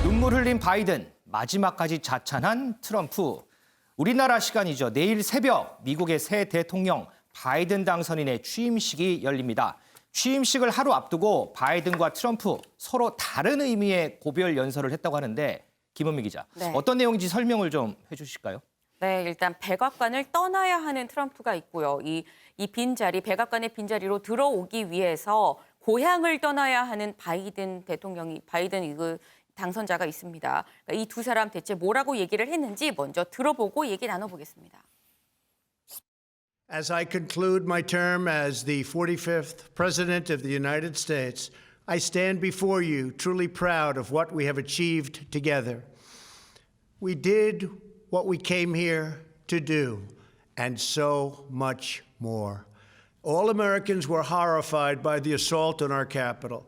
눈물 흘린 바이든, 마지막까지 자찬한 트럼프. 우리나라 시간이죠. 내일 새벽 미국의 새 대통령 바이든 당선인의 취임식이 열립니다. 취임식을 하루 앞두고 바이든과 트럼프 서로 다른 의미의 고별 연설을 했다고 하는데 김은미 기자, 네. 어떤 내용인지 설명을 좀 해주실까요? 네, 일단 백악관을 떠나야 하는 트럼프가 있고요. 이 빈자리, 백악관의 빈자리로 들어오기 위해서 고향을 떠나야 하는 바이든 당선자가 있습니다. 그러니까 이 두 사람 대체 뭐라고 얘기를 했는지 먼저 들어보고 얘기 나눠보겠습니다. As I conclude my term as the 45th President of the United States, I stand before you truly proud of what we have achieved together. We did what we came here to do, and so much more. All Americans were horrified by the assault on our Capitol.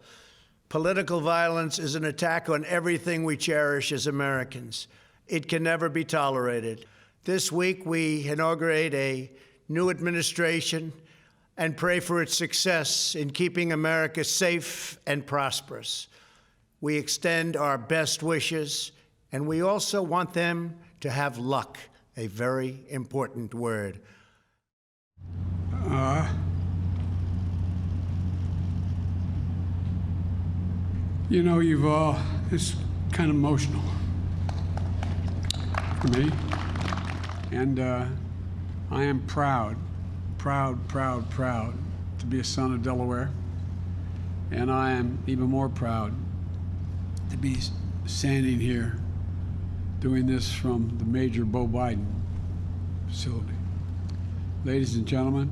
Political violence is an attack on everything we cherish as Americans. It can never be tolerated. This week, we inaugurate a new administration and pray for its success in keeping America safe and prosperous. We extend our best wishes, and we also want them to have luck, a very important word. You know, it's kind of emotional for me. And I am proud to be a son of Delaware. And I am even more proud to be standing here doing this from the Major Beau Biden facility. Ladies and gentlemen,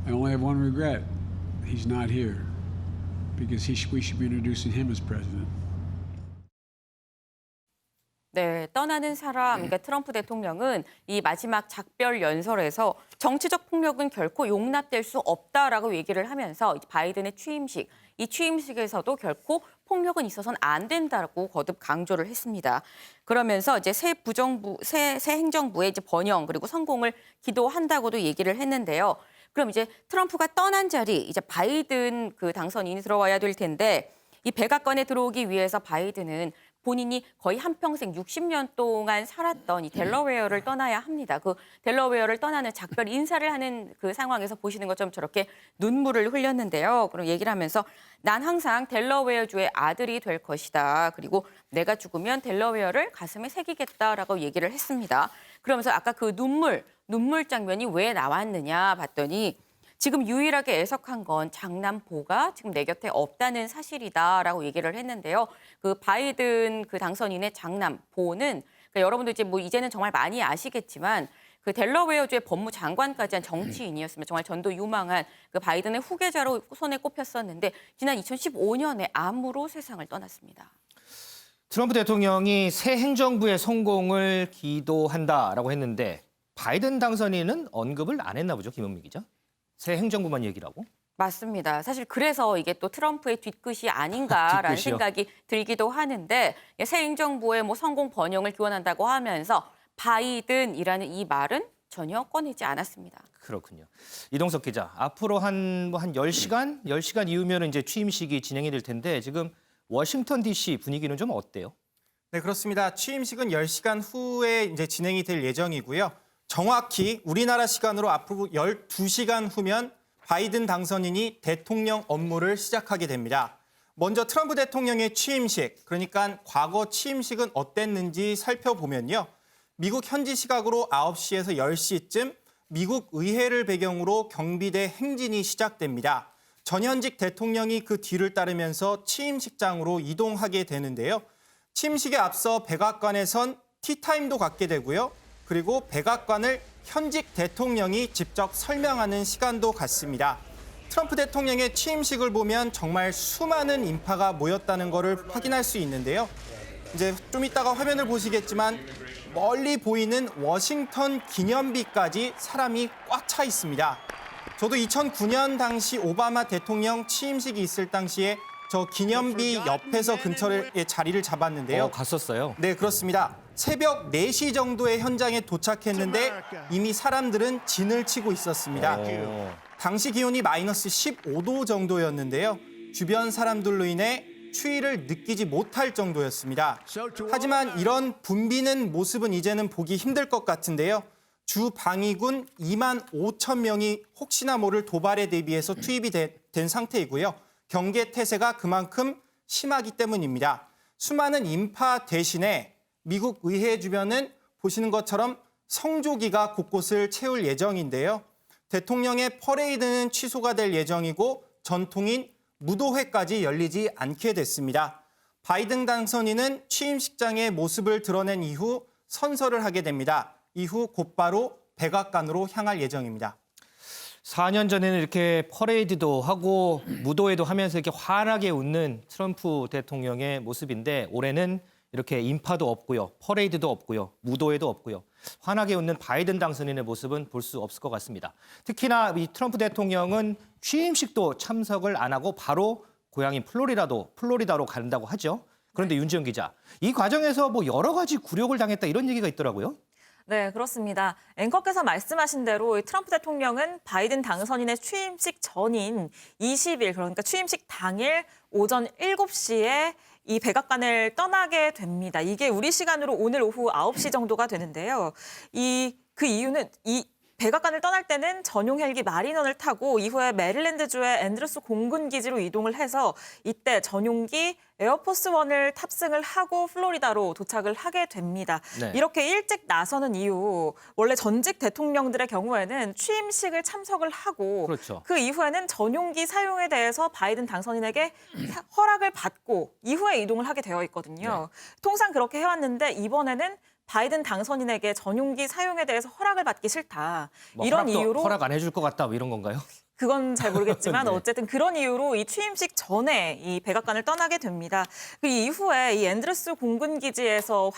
I only have one regret. He's not here. Because we should be introducing him as president. 네, 떠나는 사람, 그러니까 트럼프 대통령은 이 마지막 작별 연설에서 정치적 폭력은 결코 용납될 수 없다라고 얘기를 하면서 바이든의 취임식, 이 취임식에서도 결코 폭력은 있어서는 안 된다고 거듭 강조를 했습니다. 그러면서 이제 새 행정부의 이제 번영 그리고 성공을 기도한다고도 얘기를 했는데요. 그럼 이제 트럼프가 떠난 자리, 이제 바이든 당선인이 들어와야 될 텐데 이 백악관에 들어오기 위해서 바이든은 본인이 거의 한평생 60년 동안 살았던 이 델러웨어를 떠나야 합니다. 그 델러웨어를 떠나는 작별 인사를 하는 그 상황에서 보시는 것처럼 저렇게 눈물을 흘렸는데요. 그럼 얘기를 하면서 난 항상 델러웨어주의 아들이 될 것이다. 그리고 내가 죽으면 델러웨어를 가슴에 새기겠다라고 얘기를 했습니다. 그러면서 아까 그 눈물 장면이 왜 나왔느냐 봤더니 지금 유일하게 애석한 건 장남보가 지금 내 곁에 없다는 사실이다라고 얘기를 했는데요. 그 바이든 당선인의 장남보는 그러니까 여러분들 이제 이제는 정말 많이 아시겠지만 그 델러웨어주의 법무장관까지 한 정치인이었으면 정말 전도 유망한 그 바이든의 후계자로 손에 꼽혔었는데 지난 2015년에 암으로 세상을 떠났습니다. 트럼프 대통령이 새 행정부의 성공을 기도한다라고 했는데 바이든 당선인은 언급을 안 했나 보죠, 김은미 기자? 새 행정부만 얘기를 하고? 맞습니다. 사실 그래서 이게 또 트럼프의 뒤끝이 아닌가라는 뒤끝이요? 생각이 들기도 하는데 새 행정부의 성공 번영을 기원한다고 하면서 바이든이라는 이 말은 전혀 꺼내지 않았습니다. 그렇군요. 이동석 기자, 앞으로 한 10시간 이후면 이제 취임식이 진행이 될 텐데 지금 워싱턴 DC 분위기는 좀 어때요? 네, 그렇습니다. 취임식은 10시간 후에 이제 진행이 될 예정이고요. 정확히 우리나라 시간으로 앞으로 12시간 후면 바이든 당선인이 대통령 업무를 시작하게 됩니다. 먼저 트럼프 대통령의 취임식, 그러니까 과거 취임식은 어땠는지 살펴보면요. 미국 현지 시각으로 9시에서 10시쯤 미국 의회를 배경으로 경비대 행진이 시작됩니다. 전현직 대통령이 그 뒤를 따르면서 취임식장으로 이동하게 되는데요. 취임식에 앞서 백악관에선 티타임도 갖게 되고요. 그리고 백악관을 현직 대통령이 직접 설명하는 시간도 갖습니다. 트럼프 대통령의 취임식을 보면 정말 수많은 인파가 모였다는 것을 확인할 수 있는데요. 이제 좀 이따가 화면을 보시겠지만 멀리 보이는 워싱턴 기념비까지 사람이 꽉 차 있습니다. 저도 2009년 당시 오바마 대통령 취임식이 있을 당시에 저 기념비 옆에서 근처에 자리를 잡았는데요. 갔었어요? 네, 그렇습니다. 새벽 4시 정도의 현장에 도착했는데 이미 사람들은 진을 치고 있었습니다. 당시 기온이 마이너스 15도 정도였는데요. 주변 사람들로 인해 추위를 느끼지 못할 정도였습니다. 하지만 이런 붐비는 모습은 이제는 보기 힘들 것 같은데요. 주 방위군 2만 5천 명이 혹시나 모를 도발에 대비해서 투입이 된 상태이고요. 경계 태세가 그만큼 심하기 때문입니다. 수많은 인파 대신에 미국 의회 주변은 보시는 것처럼 성조기가 곳곳을 채울 예정인데요. 대통령의 퍼레이드는 취소가 될 예정이고 전통인 무도회까지 열리지 않게 됐습니다. 바이든 당선인은 취임식장의 모습을 드러낸 이후 선서를 하게 됩니다. 이후 곧바로 백악관으로 향할 예정입니다. 4년 전에는 이렇게 퍼레이드도 하고 무도회도 하면서 이렇게 환하게 웃는 트럼프 대통령의 모습인데 올해는 이렇게 인파도 없고요. 퍼레이드도 없고요. 무도회도 없고요. 환하게 웃는 바이든 당선인의 모습은 볼 수 없을 것 같습니다. 특히나 이 트럼프 대통령은 취임식도 참석을 안 하고 바로 고향인 플로리다로 간다고 하죠. 그런데 윤지영 기자, 이 과정에서 뭐 여러 가지 굴욕을 당했다 이런 얘기가 있더라고요. 네, 그렇습니다. 앵커께서 말씀하신 대로 트럼프 대통령은 바이든 당선인의 취임식 전인 20일, 그러니까 취임식 당일 오전 7시에 이 백악관을 떠나게 됩니다. 이게 우리 시간으로 오늘 오후 9시 정도가 되는데요. 그 이유는 이 백악관을 떠날 때는 전용 헬기 마리넌을 타고 이후에 메릴랜드주의 앤드루스 공군 기지로 이동을 해서 이때 전용기 에어포스 원을 탑승을 하고 플로리다로 도착을 하게 됩니다. 네. 이렇게 일찍 나서는 이유, 원래 전직 대통령들의 경우에는 취임식을 참석을 하고 그렇죠. 그 이후에는 전용기 사용에 대해서 바이든 당선인에게 허락을 받고 이후에 이동을 하게 되어 있거든요. 통상 그렇게 해왔는데 이번에는 바이든 당선인에게 전용기 사용에 대해서 허락을 받기 싫다. 뭐 이런 이유로 허락 안 해줄 것 같다 뭐 이런 건가요? 그건 잘 모르겠지만 네. 어쨌든 그런 이유로 이 취임식 전에 이 백악관을 떠나게 됩니다. 그 이후에 이 앤드루스 공군 기지에서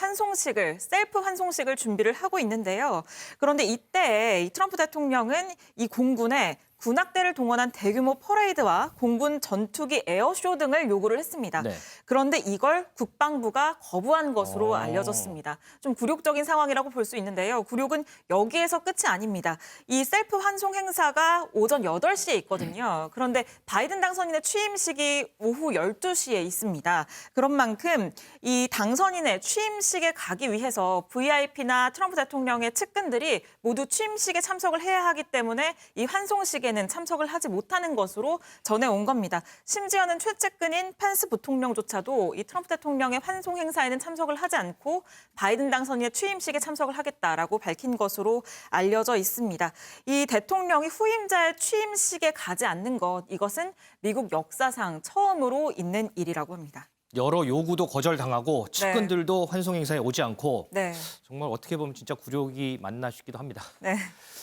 셀프 환송식을 준비를 하고 있는데요. 그런데 이때 이 트럼프 대통령은 이 공군에 군악대를 동원한 대규모 퍼레이드와 공군 전투기 에어쇼 등을 요구를 했습니다. 네. 그런데 이걸 국방부가 거부한 것으로 알려졌습니다. 좀 굴욕적인 상황이라고 볼 수 있는데요. 굴욕은 여기에서 끝이 아닙니다. 이 셀프 환송 행사가 오전 8시에 있거든요. 그런데 바이든 당선인의 취임식이 오후 12시에 있습니다. 그런 만큼 이 당선인의 취임식에 가기 위해서 VIP나 트럼프 대통령의 측근들이 모두 취임식에 참석을 해야 하기 때문에 이 환송식에는 참석을 하지 못하는 것으로 전해온 겁니다. 심지어는 최측근인 펜스 부통령조차도 이 트럼프 대통령의 환송 행사에는 참석을 하지 않고 바이든 당선인의 취임식에 참석을 하겠다라고 밝힌 것으로 알려져 있습니다. 이 대통령이 후임자의 취임식에 가지 않는 이것은 미국 역사상 처음으로 있는 일이라고 합니다. 여러 요구도 거절당하고 측근들도 환송 행사에 오지 않고 네. 정말 어떻게 보면 진짜 굴욕이 맞나 싶기도 합니다. 네.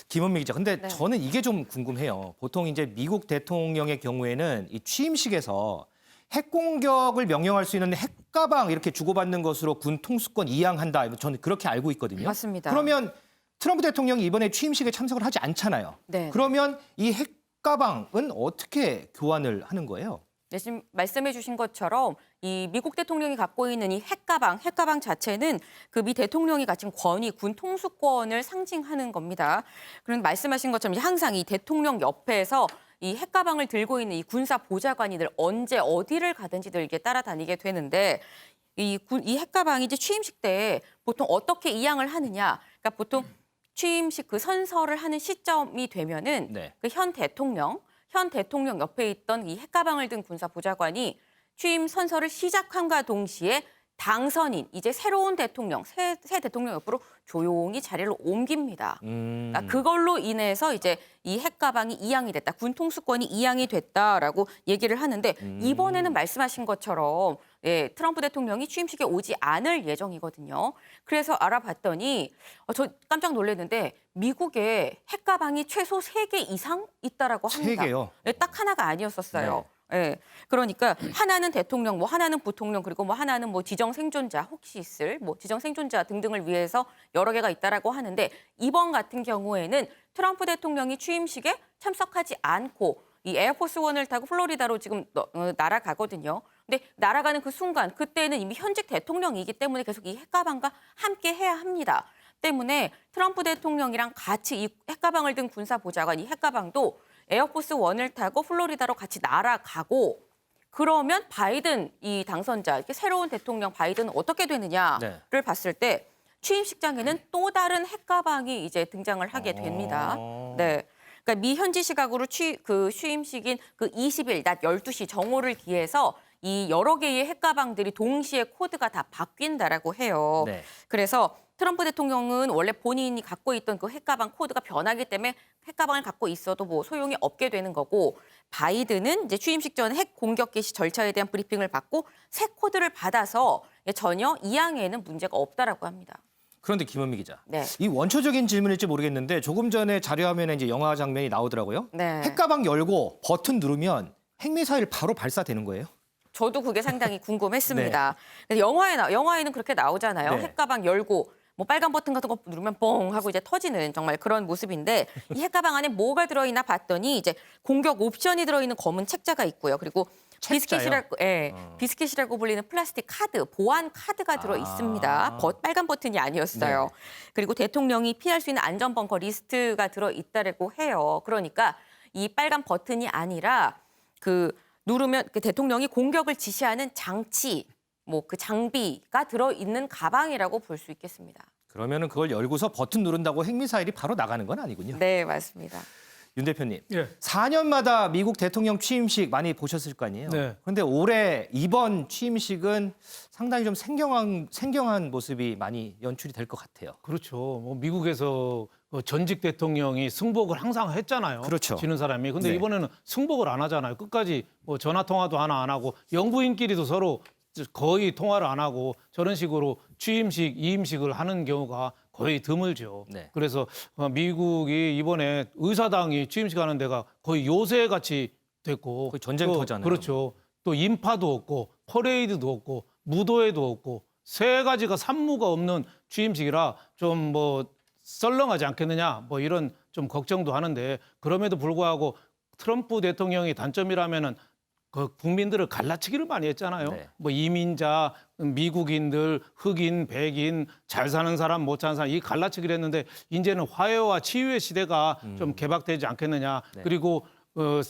김은미 기자, 근데 네. 저는 이게 좀 궁금해요. 보통 이제 미국 대통령의 경우에는 이 취임식에서 핵 공격을 명령할 수 있는 핵가방 이렇게 주고받는 것으로 군 통수권 이양한다. 저는 그렇게 알고 있거든요. 맞습니다. 그러면 트럼프 대통령이 이번에 취임식에 참석을 하지 않잖아요. 네. 그러면 이 핵가방은 어떻게 교환을 하는 거예요? 네, 지금 말씀해 주신 것처럼 이 미국 대통령이 갖고 있는 이 핵가방 자체는 그 미 대통령이 가진 권위, 군 통수권을 상징하는 겁니다. 그런데 말씀하신 것처럼 항상 이 대통령 옆에서 이 핵가방을 들고 있는 이 군사 보좌관이들 언제 어디를 가든지들 이게 따라다니게 되는데 이 핵가방이 이제 취임식 때 보통 어떻게 이양을 하느냐? 그러니까 보통 취임식 그 선서를 하는 시점이 되면은 네. 그 현 대통령 옆에 있던 이 핵가방을 든 군사 보좌관이 취임 선서를 시작함과 동시에 당선인, 이제 새로운 대통령, 새 대통령 옆으로 조용히 자리를 옮깁니다. 그러니까 그걸로 인해서 이제 이 핵가방이 이양이 됐다, 군 통수권이 이양이 됐다라고 얘기를 하는데 이번에는 말씀하신 것처럼 트럼프 대통령이 취임식에 오지 않을 예정이거든요. 그래서 알아봤더니 저 깜짝 놀랐는데 미국에 핵가방이 최소 3개 이상 있다라고 합니다. 3개요? 딱 하나가 아니었었어요. 예. 그러니까 하나는 대통령, 뭐 하나는 부통령, 그리고 뭐 하나는 뭐 지정 생존자, 혹시 있을 뭐 지정 생존자 등등을 위해서 여러 개가 있다라고 하는데 이번 같은 경우에는 트럼프 대통령이 취임식에 참석하지 않고 이 에어포스 원을 타고 플로리다로 지금 날아가거든요. 근데 날아가는 그 순간 그때는 이미 현직 대통령이기 때문에 계속 이 핵가방과 함께 해야 합니다. 때문에 트럼프 대통령이랑 같이 이 핵가방을 든 군사 보좌관 이 핵가방도 에어포스 원을 타고 플로리다로 같이 날아가고 그러면 바이든 이 당선자, 이렇게 새로운 대통령 바이든은 어떻게 되느냐를 네. 봤을 때 취임식장에는 또 다른 핵가방이 이제 등장을 하게 됩니다. 네. 그러니까 미 현지 시각으로 취임식인 그 20일 낮 12시 정오를 기해서 이 여러 개의 핵가방들이 동시에 코드가 다 바뀐다라고 해요. 네. 그래서 트럼프 대통령은 원래 본인이 갖고 있던 그 핵가방 코드가 변하기 때문에 핵가방을 갖고 있어도 뭐 소용이 없게 되는 거고, 바이든은 이제 취임식 전 핵 공격 개시 절차에 대한 브리핑을 받고 새 코드를 받아서 전혀 이항에는 문제가 없다라고 합니다. 그런데 김은미 기자, 네. 이 원초적인 질문일지 모르겠는데 조금 전에 자료화면에 이제 영화 장면이 나오더라고요. 네. 핵가방 열고 버튼 누르면 핵미사일 바로 발사되는 거예요? 저도 그게 상당히 궁금했습니다. 그래서 영화에는 그렇게 나오잖아요. 네. 핵가방 열고 뭐 빨간 버튼 같은 거 누르면 뻥 하고 이제 터지는 정말 그런 모습인데, 이 핵가방 안에 뭐가 들어있나 봤더니 이제 공격 옵션이 들어있는 검은 책자가 있고요. 그리고 비스킷이라고 불리는 플라스틱 카드, 보안 카드가 들어 있습니다. 빨간 버튼이 아니었어요. 네. 그리고 대통령이 피할 수 있는 안전 벙커 리스트가 들어 있다고 해요. 그러니까 이 빨간 버튼이 아니라 그 누르면 그 대통령이 공격을 지시하는 장치, 뭐 그 장비가 들어 있는 가방이라고 볼 수 있겠습니다. 그러면은 그걸 열고서 버튼 누른다고 핵미사일이 바로 나가는 건 아니군요. 네, 맞습니다. 윤 대표님, 예. 4년마다 미국 대통령 취임식 많이 보셨을 거 아니에요? 네. 그런데 올해 이번 취임식은 상당히 좀 생경한 모습이 많이 연출이 될 것 같아요. 그렇죠. 뭐 미국에서 그 전직 대통령이 승복을 항상 했잖아요. 그렇죠. 지는 사람이. 근데 네. 이번에는 승복을 안 하잖아요. 끝까지 뭐 전화 통화도 하나 안 하고 영부인끼리도 서로 거의 통화를 안 하고 저런 식으로 취임식, 이임식을 하는 경우가 거의 드물죠. 네. 그래서 미국이 이번에 의사당이 취임식 하는 데가 거의 요새같이 됐고 거의 전쟁터잖아요. 그렇죠. 또 인파도 없고 퍼레이드도 없고 무도회도 없고 세 가지가 산무가 없는 취임식이라 좀 뭐 썰렁하지 않겠느냐 뭐 이런 좀 걱정도 하는데, 그럼에도 불구하고 트럼프 대통령이 단점이라면은 그 국민들을 갈라치기를 많이 했잖아요. 네. 뭐 이민자, 미국인들, 흑인, 백인, 잘 사는 사람, 못 사는 사람 이 갈라치기를 했는데, 이제는 화해와 치유의 시대가 좀 개박되지 않겠느냐. 네. 그리고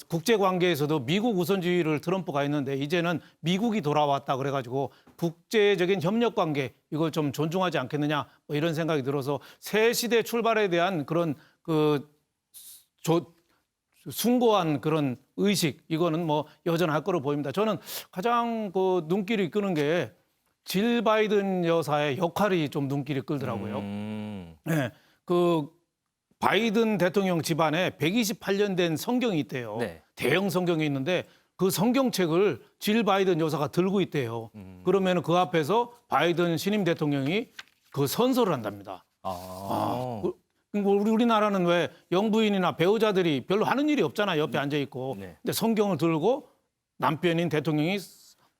국제 관계에서도 미국 우선주의를 트럼프가 했는데 이제는 미국이 돌아왔다 그래가지고 국제적인 협력 관계 이걸 좀 존중하지 않겠느냐 뭐 이런 생각이 들어서 새 시대 출발에 대한 그런 숭고한 그런 의식 이거는 뭐 여전할 거로 보입니다. 저는 가장 그 눈길이 끄는 게 질 바이든 여사의 역할이 좀 눈길이 끌더라고요. 네, 그 바이든 대통령 집안에 128년 된 성경이 있대요. 네. 대형 성경이 있는데 그 성경책을 질 바이든 여사가 들고 있대요. 그러면 그 앞에서 바이든 신임 대통령이 그 선서를 한답니다. 우리나라는 왜 영부인이나 배우자들이 별로 하는 일이 없잖아요. 옆에 앉아 있고. 네. 근데 성경을 들고 남편인 대통령이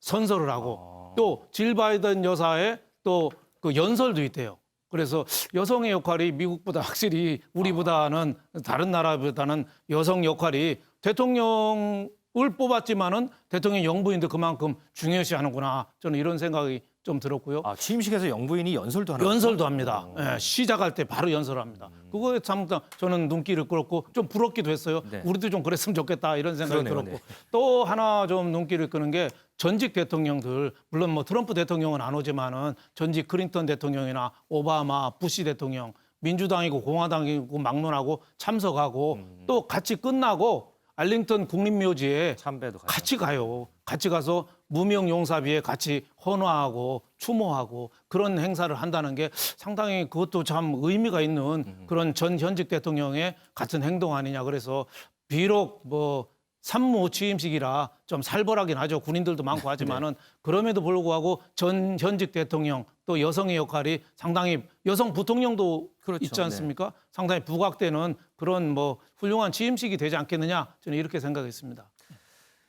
선서를 하고 또 질 바이든 여사의 또 그 연설도 있대요. 그래서 여성의 역할이 미국보다 확실히 우리보다는 다른 나라보다는 여성 역할이 대통령을 뽑았지만은 대통령 영부인도 그만큼 중요시하는구나. 저는 이런 생각이 좀 들었고요. 아, 취임식에서 영부인이 연설도 하나요? 연설도 합니다. 예, 시작할 때 바로 연설합니다. 그거에 참 저는 눈길을 끌었고 좀 부럽기도 했어요. 네. 우리도 좀 그랬으면 좋겠다 이런 생각이 그러네요, 들었고 네. 또 하나 좀 눈길을 끄는 게 전직 대통령들, 물론 뭐 트럼프 대통령은 안 오지만은 전직 클린턴 대통령이나 오바마, 부시 대통령, 민주당이고 공화당이고 막론하고 참석하고 또 같이 끝나고 알링턴 국립묘지에 참배도 가죠. 같이 가요. 같이 가서 무명용사비에 같이 헌화하고 추모하고 그런 행사를 한다는 게 상당히 그것도 참 의미가 있는 그런 전 현직 대통령의 같은 행동 아니냐. 그래서 비록 뭐 산무 취임식이라 좀 살벌하긴 하죠. 군인들도 많고 하지만은 그럼에도 불구하고 전 현직 대통령 또 여성의 역할이 상당히 여성 부통령도 그렇죠. 있지 않습니까? 상당히 부각되는 그런 뭐 훌륭한 취임식이 되지 않겠느냐. 저는 이렇게 생각했습니다.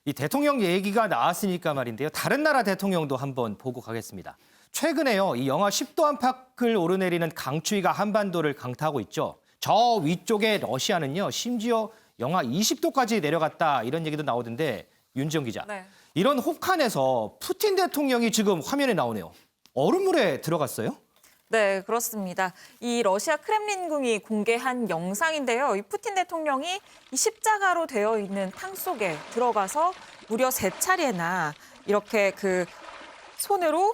이 대통령 얘기가 나왔으니까 말인데요. 다른 나라 대통령도 한번 보고 가겠습니다. 최근에요. 이 영하 10도 안팎을 오르내리는 강추위가 한반도를 강타하고 있죠. 저 위쪽에 러시아는요. 심지어 영하 20도까지 내려갔다 이런 얘기도 나오던데 윤지영 기자. 네. 이런 혹한에서 푸틴 대통령이 지금 화면에 나오네요. 얼음물에 들어갔어요? 네, 그렇습니다. 이 러시아 크렘린궁이 공개한 영상인데요. 이 푸틴 대통령이 이 십자가로 되어 있는 탕 속에 들어가서 무려 3차례나 이렇게 그 손으로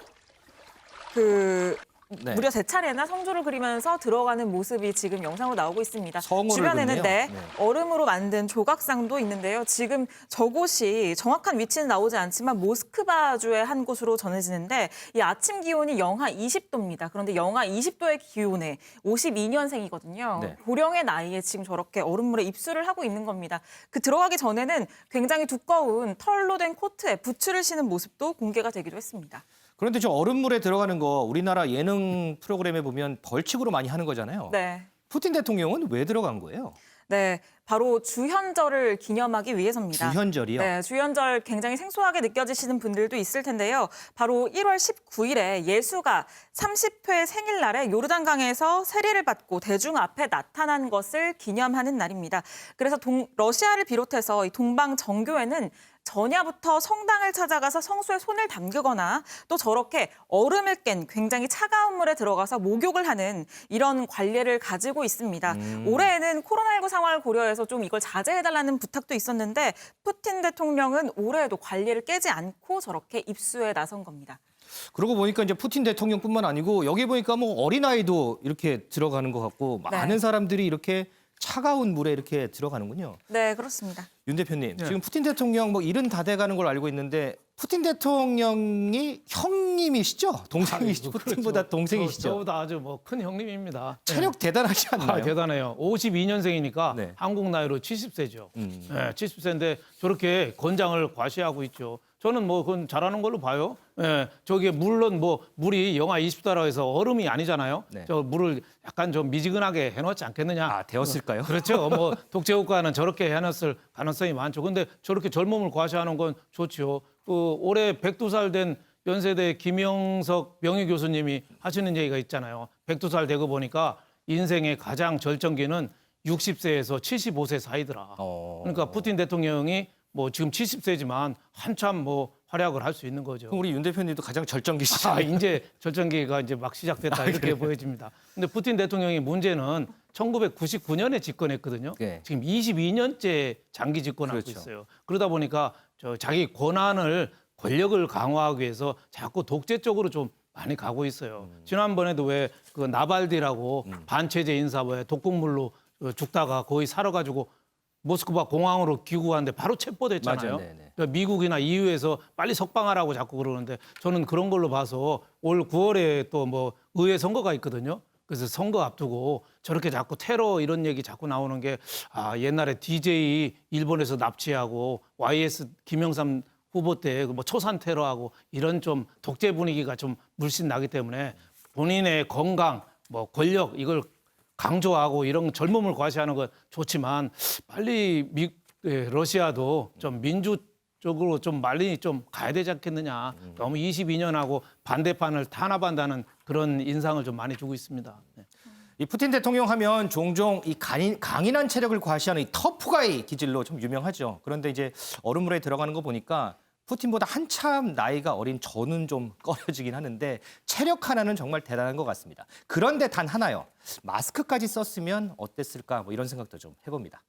네. 무려 3차례나 성조를 그리면서 들어가는 모습이 지금 영상으로 나오고 있습니다. 성호를 주변에는 긋네요. 네, 얼음으로 만든 조각상도 있는데요. 지금 저곳이 정확한 위치는 나오지 않지만 모스크바주의 한 곳으로 전해지는데 이 아침 기온이 영하 20도입니다. 그런데 영하 20도의 기온에 52년생이거든요. 네. 고령의 나이에 지금 저렇게 얼음물에 입수를 하고 있는 겁니다. 그 들어가기 전에는 굉장히 두꺼운 털로 된 코트에 부츠를 신은 모습도 공개가 되기도 했습니다. 그런데 저 얼음물에 들어가는 거 우리나라 예능 프로그램에 보면 벌칙으로 많이 하는 거잖아요. 네. 푸틴 대통령은 왜 들어간 거예요? 네, 바로 주현절을 기념하기 위해서입니다. 주현절이요? 네, 주현절 굉장히 생소하게 느껴지시는 분들도 있을 텐데요. 바로 1월 19일에 예수가 30회 생일날에 요르단강에서 세례를 받고 대중 앞에 나타난 것을 기념하는 날입니다. 그래서 러시아를 비롯해서 이 동방 정교회는 전야부터 성당을 찾아가서 성수에 손을 담그거나 또 저렇게 얼음을 깬 굉장히 차가운 물에 들어가서 목욕을 하는 이런 관례를 가지고 있습니다. 올해에는 코로나19 상황을 고려해서 좀 이걸 자제해달라는 부탁도 있었는데 푸틴 대통령은 올해에도 관례를 깨지 않고 저렇게 입수에 나선 겁니다. 그러고 보니까 이제 푸틴 대통령뿐만 아니고 여기 보니까 뭐 어린아이도 이렇게 들어가는 것 같고 네. 많은 사람들이 이렇게 차가운 물에 이렇게 들어가는군요. 네, 그렇습니다. 윤 대표님, 네. 지금 푸틴 대통령 뭐 일은 다 돼가는 걸 알고 있는데 푸틴 대통령이 형님이시죠? 동생이시죠? 푸틴보다 동생이시죠? 저보다 아주 뭐 큰 형님입니다. 체력 대단하지 않나요? 아, 대단해요. 52년생이니까 네. 한국 나이로 70세죠. 네, 70세인데 저렇게 건장을 과시하고 있죠. 저는 뭐 그건 잘하는 걸로 봐요. 예, 저게 물론 뭐 물이 영하 20도라고 해서 얼음이 아니잖아요. 네. 저 물을 약간 좀 미지근하게 해놓지 않겠느냐. 아, 되었을까요? 그렇죠. 뭐 독재국가는 저렇게 해놨을 가능성이 많죠. 근데 저렇게 젊음을 과시하는 건 좋죠. 올해 102살 된 연세대 김영석 명예교수님이 하시는 얘기가 있잖아요. 102살 되고 보니까 인생의 가장 절정기는 60세에서 75세 사이더라. 그러니까 푸틴 대통령이 뭐 지금 70세지만 한참 뭐 활약을 할 수 있는 거죠. 그럼 우리 윤 대표님도 가장 절정기시죠? 아, 이제 절정기가 이제 막 시작됐다 이렇게 보여집니다. 근데 푸틴 대통령의 문제는 1999년에 집권했거든요. 네. 지금 22년째 장기 집권하고 그렇죠. 있어요. 그러다 보니까 자기 권력을 강화하기 위해서 자꾸 독재 쪽으로 좀 많이 가고 있어요. 지난번에도 왜 그 나발디라고 반체제 인사 왜 독극물로 죽다가 거의 살아가지고 모스크바 공항으로 귀국하는데 바로 체포됐잖아요. 맞아요. 네네. 그러니까 미국이나 EU에서 빨리 석방하라고 자꾸 그러는데 저는 그런 걸로 봐서 올 9월에 또 뭐 의회 선거가 있거든요. 그래서 선거 앞두고 저렇게 자꾸 테러 이런 얘기 자꾸 나오는 게 옛날에 DJ 일본에서 납치하고 YS 김영삼 후보 때 뭐 초산 테러하고 이런 좀 독재 분위기가 좀 물씬 나기 때문에 본인의 건강, 뭐 권력 이걸 강조하고 이런 젊음을 과시하는 건 좋지만 빨리 러시아도 좀 민주 쪽으로 좀 많이 좀 가야 되지 않겠느냐. 너무 22년하고 반대판을 탄압한다는 그런 인상을 좀 많이 주고 있습니다. 네. 이 푸틴 대통령 하면 종종 이 강인한 체력을 과시하는 이 터프가이 기질로 좀 유명하죠. 그런데 이제 얼음물에 들어가는 거 보니까 푸틴보다 한참 나이가 어린 저는 좀 꺼려지긴 하는데 체력 하나는 정말 대단한 것 같습니다. 그런데 단 하나요. 마스크까지 썼으면 어땠을까 뭐 이런 생각도 좀 해봅니다.